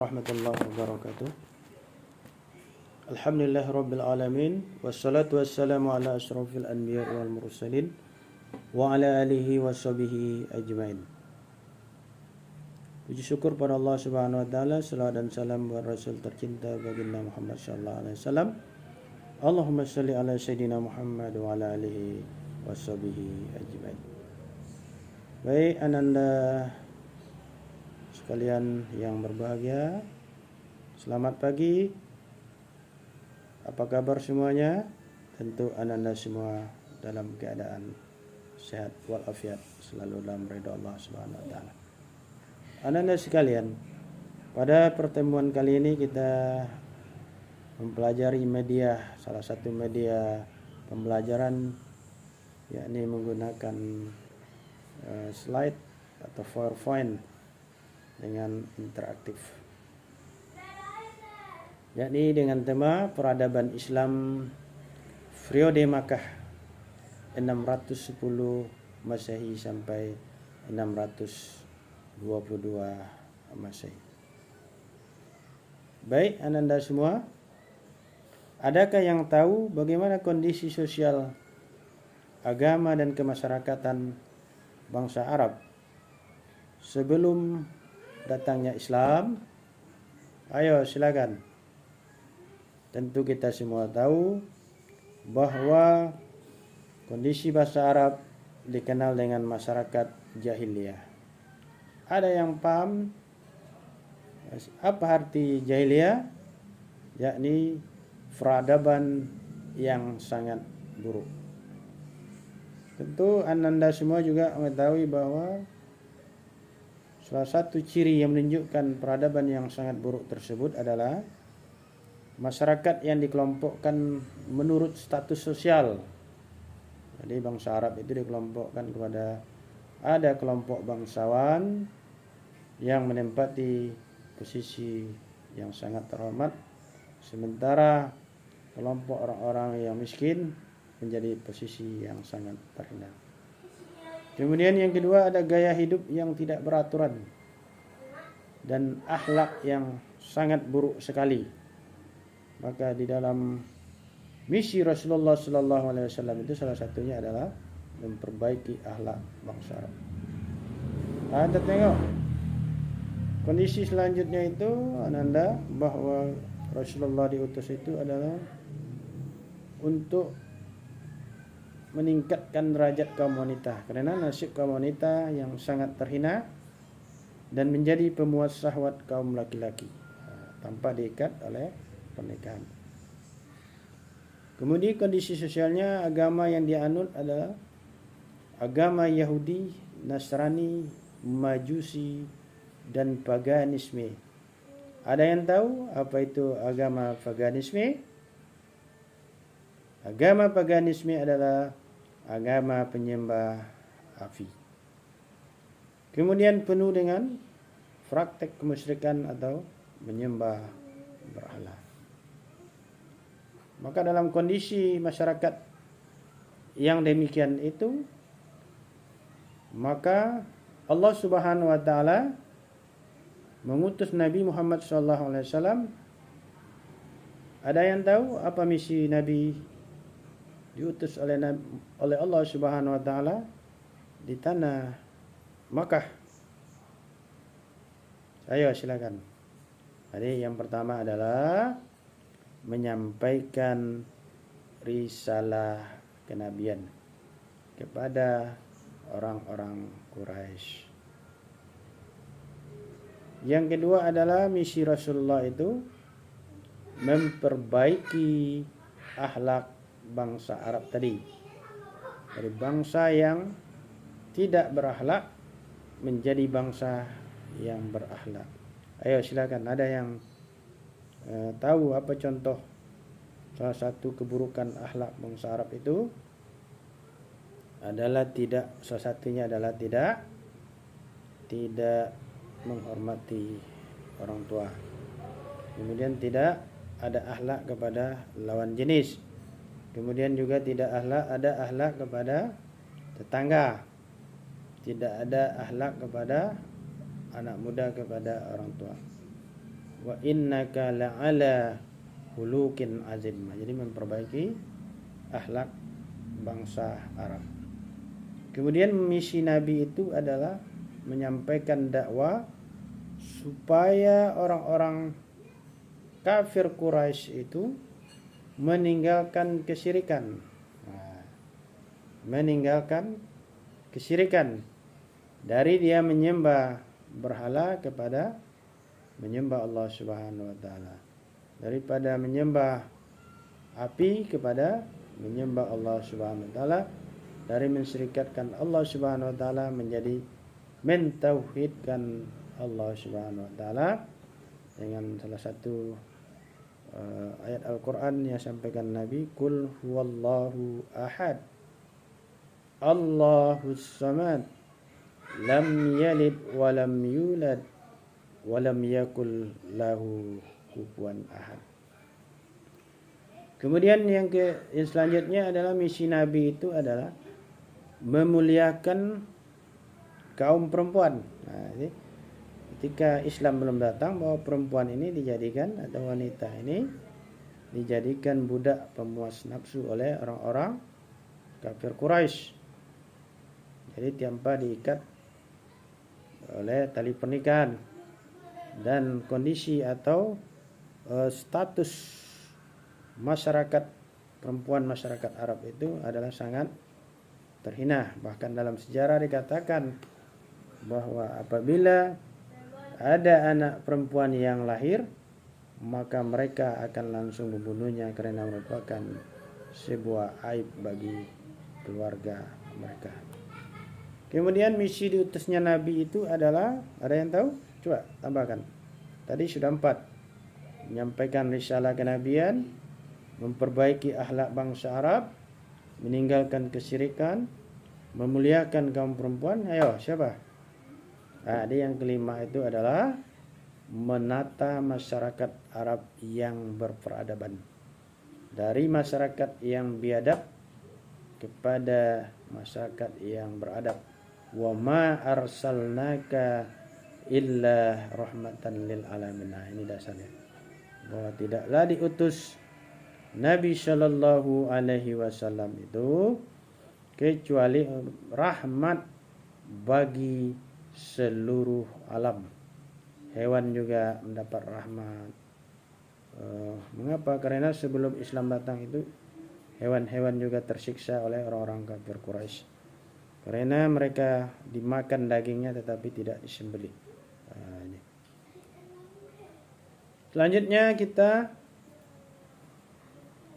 Warahmatullahi wabarakatuh. Alhamdulillah rabbil alamin, wassalatu wassalamu ala asyrafil anbiya wal mursalin wa ala alihi washabihi ajmain. Puji syukur pada Allah Subhanahu wa taala, selawat dan salam buat Rasul tercinta baginda Muhammad sallallahu alaihi wasallam. Allahumma shalli ala sayyidina Muhammad wa ala alihi washabihi ajmain. Baik ananda sekalian yang berbahagia, selamat pagi. Apa kabar semuanya? Tentu ananda semua dalam keadaan sehat walafiat, selalu dalam ridha Allah Subhanahu wa taala. Ananda sekalian, pada pertemuan kali ini kita mempelajari media, salah satu media pembelajaran, yakni menggunakan slide atau PowerPoint dengan interaktif, yakni dengan tema peradaban Islam periode Makkah 610 Masehi sampai 622 Masehi. Baik ananda semua, adakah yang tahu bagaimana kondisi sosial, agama dan kemasyarakatan bangsa Arab sebelum datangnya Islam? Ayo silakan. Tentu kita semua tahu bahwa kondisi bangsa Arab dikenal dengan masyarakat jahiliyah. Ada yang paham apa arti jahiliyah? Yakni peradaban yang sangat buruk. Tentu ananda semua juga mengetahui bahwa salah satu ciri yang menunjukkan peradaban yang sangat buruk tersebut adalah masyarakat yang dikelompokkan menurut status sosial. Jadi bangsa Arab itu dikelompokkan kepada, ada kelompok bangsawan yang menempati posisi yang sangat terhormat, sementara kelompok orang-orang yang miskin menjadi posisi yang sangat terhina. Kemudian yang kedua, ada gaya hidup yang tidak beraturan dan akhlak yang sangat buruk sekali. Maka di dalam misi Rasulullah sallallahu alaihi wasallam itu salah satunya adalah memperbaiki akhlak bangsa Arab. Anda tengok kondisi selanjutnya itu ananda, bahwa Rasulullah diutus itu adalah untuk meningkatkan derajat kaum wanita, karena nasib kaum wanita yang sangat terhina dan menjadi pemuas syahwat kaum laki-laki tanpa diikat oleh pernikahan. Kemudian kondisi sosialnya, agama yang dianut adalah agama Yahudi, Nasrani, Majusi dan paganisme. Ada yang tahu apa itu agama paganisme? Agama paganisme adalah agama penyembah api. Kemudian penuh dengan praktek kemusyrikan atau menyembah berhala. Maka dalam kondisi masyarakat yang demikian itu, maka Allah Subhanahu wa taala mengutus Nabi Muhammad SAW. Ada yang tahu apa misi Nabi diutus oleh Allah Subhanahu wa taala di tanah Makkah? Ayo silakan. Jadi yang pertama adalah menyampaikan risalah kenabian kepada orang-orang Quraisy. Yang kedua adalah misi Rasulullah itu memperbaiki akhlak bangsa Arab tadi, dari bangsa yang tidak berakhlak menjadi bangsa yang berakhlak. Ayo silakan, ada yang tahu apa contoh salah satu keburukan akhlak bangsa Arab itu? Adalah salah satunya adalah tidak menghormati orang tua. Kemudian tidak ada akhlak kepada lawan jenis. Kemudian juga tidak ada akhlak kepada tetangga. Tidak ada akhlak kepada anak muda kepada orang tua. wa innaka la'ala khuluqin azim. Jadi memperbaiki akhlak bangsa Arab. Kemudian misi Nabi itu adalah menyampaikan dakwah supaya orang-orang kafir Quraisy itu meninggalkan kesyirikan. Meninggalkan kesyirikan dari dia menyembah berhala kepada menyembah Allah Subhanahu wa taala. Daripada menyembah api kepada menyembah Allah Subhanahu wa taala, dari mensyirikatkan Allah Subhanahu wa taala menjadi mentauhidkan Allah Subhanahu wa taala dengan salah satu ayat Al-Qur'an yang sampaikan Nabi, qul huwallahu ahad Allahus samad lam yalid wa lam yulad wa lam yakul lahu kufuwan ahad. Kemudian yang selanjutnya adalah misi Nabi itu adalah memuliakan kaum perempuan. Nah, jadi ketika Islam belum datang, bahwa perempuan ini dijadikan, atau wanita ini dijadikan budak pemuas nafsu oleh orang-orang kafir Quraisy. Jadi tanpa diikat oleh tali pernikahan, dan kondisi atau status masyarakat perempuan masyarakat Arab itu adalah sangat terhina. Bahkan dalam sejarah dikatakan bahwa apabila ada anak perempuan yang lahir, maka mereka akan langsung membunuhnya karena merupakan sebuah aib bagi keluarga mereka. Kemudian misi diutusnya Nabi itu adalah, ada yang tahu? Coba tambahkan. Tadi sudah 4. Menyampaikan risalah kenabian, memperbaiki akhlak bangsa Arab, meninggalkan kesyirikan, memuliakan kaum perempuan. Ayo, siapa? Nah, yang kelima itu adalah menata masyarakat Arab yang berperadaban. Dari masyarakat yang biadab kepada masyarakat yang beradab. Wa ma arsalnaka illa rahmatan lil alamin. Nah, ini dasarnya. Bahwa tidaklah diutus Nabi Shallallahu Alaihi Wasallam itu kecuali rahmat bagi seluruh alam. Hewan juga mendapat rahmat. Mengapa? Karena sebelum Islam datang itu hewan-hewan juga tersiksa oleh orang-orang kafir Quraisy. Karena mereka dimakan dagingnya tetapi tidak disembelih. Selanjutnya kita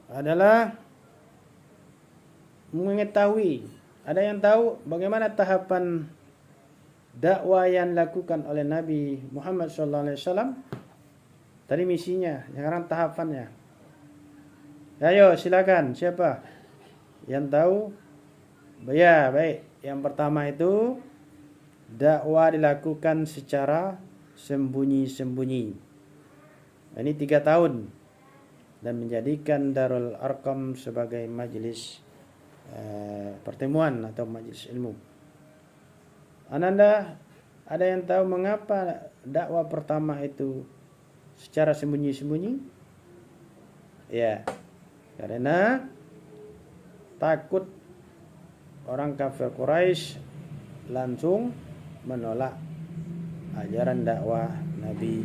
adalah mengetahui, ada yang tahu bagaimana tahapan dakwah yang dilakukan oleh Nabi Muhammad SAW? Tadi misinya, sekarang tahapannya. Ayo silakan, siapa yang tahu? Ya, baik. Yang pertama itu dakwah dilakukan secara sembunyi-sembunyi. Ini 3 tahun, dan menjadikan Darul Arqam sebagai majelis pertemuan atau majelis ilmu. Ananda, ada yang tahu mengapa dakwah pertama itu secara sembunyi-sembunyi? Ya, karena takut orang kafir Quraisy langsung menolak ajaran dakwah Nabi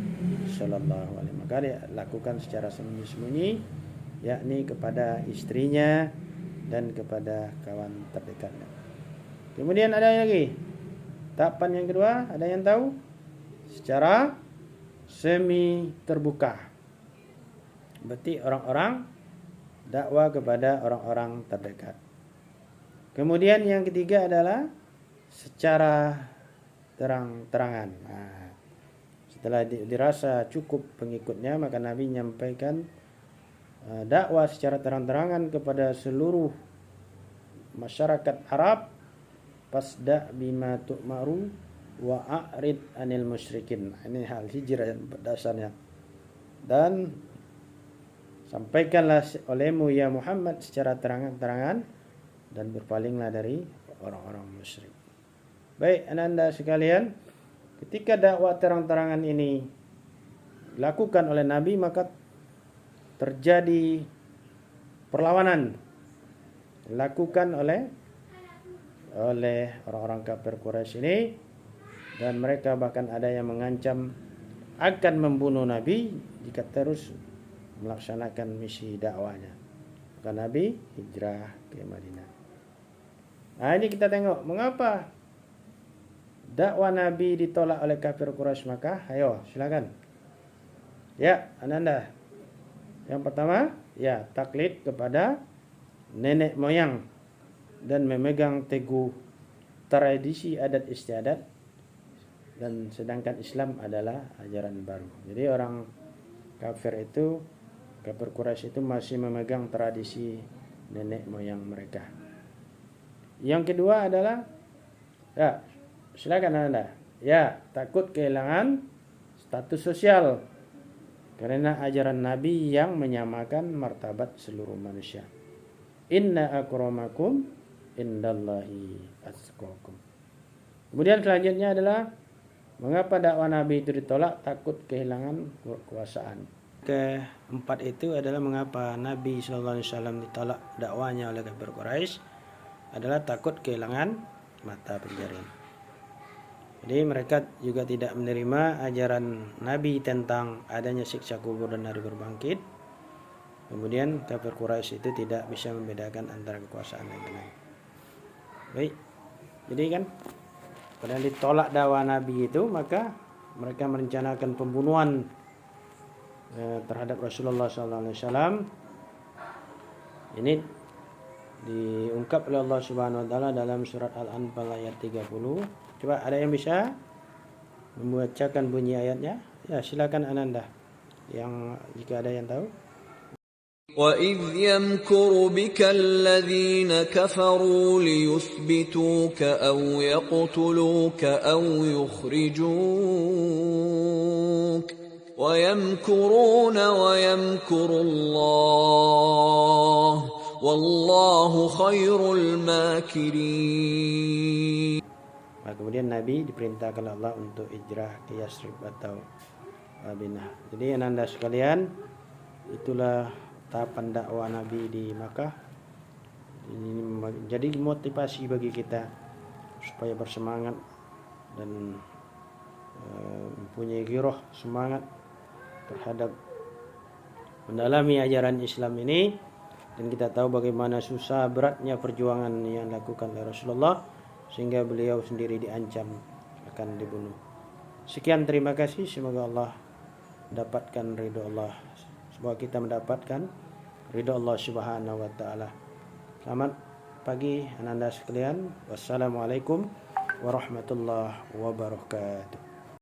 Sallallahu Alaihi Wasallam. Maka dia lakukan secara sembunyi-sembunyi, yakni kepada istrinya dan kepada kawan terdekatnya. Kemudian ada lagi tahapan yang kedua, ada yang tahu? Secara semi terbuka. Berarti orang-orang dakwah kepada orang-orang terdekat. Kemudian yang ketiga adalah secara terang-terangan. Nah, setelah dirasa cukup pengikutnya, maka Nabi menyampaikan dakwah secara terang-terangan kepada seluruh masyarakat Arab. Fasda bima tu'maru wa a'rid anil musyrikin. Ini hal hijrah yang dasarnya. Dan sampaikanlah olehmu ya Muhammad secara terang-terangan, dan berpalinglah dari orang-orang musyrik. Baik, Anda sekalian, ketika dakwah terang-terangan ini dilakukan oleh Nabi, maka terjadi perlawanan dilakukan oleh orang-orang kafir Quraisy ini, dan mereka bahkan ada yang mengancam akan membunuh Nabi jika terus melaksanakan misi dakwanya. Maka Nabi hijrah ke Madinah. Nah, ini kita tengok mengapa dakwah Nabi ditolak oleh kafir Quraisy Makkah. Ayo, silakan. Ya, Ananda. Yang pertama, ya, taklid kepada nenek moyang dan memegang teguh tradisi adat istiadat, dan sedangkan Islam adalah ajaran baru. Jadi orang kafir Quraisy itu masih memegang tradisi nenek moyang mereka. Yang kedua adalah, ya, silakan Anda. Ya, takut kehilangan status sosial karena ajaran Nabi yang menyamakan martabat seluruh manusia. Inna akramakum indallahi atqakum. Kemudian selanjutnya adalah mengapa dakwah Nabi itu ditolak? Takut kehilangan kekuasaan. Keempat itu adalah mengapa Nabi SAW ditolak dakwanya oleh kafir Quraisy adalah takut kehilangan mata pencarian. Jadi mereka juga tidak menerima ajaran Nabi tentang adanya siksa kubur dan hari berbangkit. Kemudian kafir Quraisy itu tidak bisa membedakan antara kekuasaan dan lain. Baik, jadi kan pada ditolak dakwah Nabi itu, maka mereka merencanakan pembunuhan terhadap Rasulullah SAW. Ini diungkap oleh Allah Subhanahu Wa Taala dalam surat Al-Anfal ayat 30. Coba ada yang bisa membacakan bunyi ayatnya? Ya, silakan Ananda. Yang jika ada yang tahu. وَإِذْ يَمْكُرُ بِكَ الَّذِينَ كَفَرُوا لِيُثْبِتُوكَ أَوْ يَقْتُلُوكَ أَوْ يُخْرِجُوكَ وَيَمْكُرُونَ وَيَمْكُرُ اللَّهُ وَاللَّهُ خَيْرُ الْمَاكِرِينَ. Kemudian Nabi diperintahkan Allah untuk hijrah ke Yasrib atau Madinah. Jadi Ananda sekalian, itulah tahapan dakwah Nabi di Makkah. Ini jadi motivasi bagi kita supaya bersemangat dan mempunyai giroh, semangat terhadap mendalami ajaran Islam ini. Dan kita tahu bagaimana susah beratnya perjuangan yang dilakukan oleh Rasulullah sehingga beliau sendiri diancam akan dibunuh. Sekian, terima kasih. Semoga Allah mendapatkan ridho Allah. Semoga kita mendapatkan ridho Allah Subhanahu Wa Taala. Selamat pagi Ananda sekalian. Wassalamualaikum warahmatullahi wabarakatuh.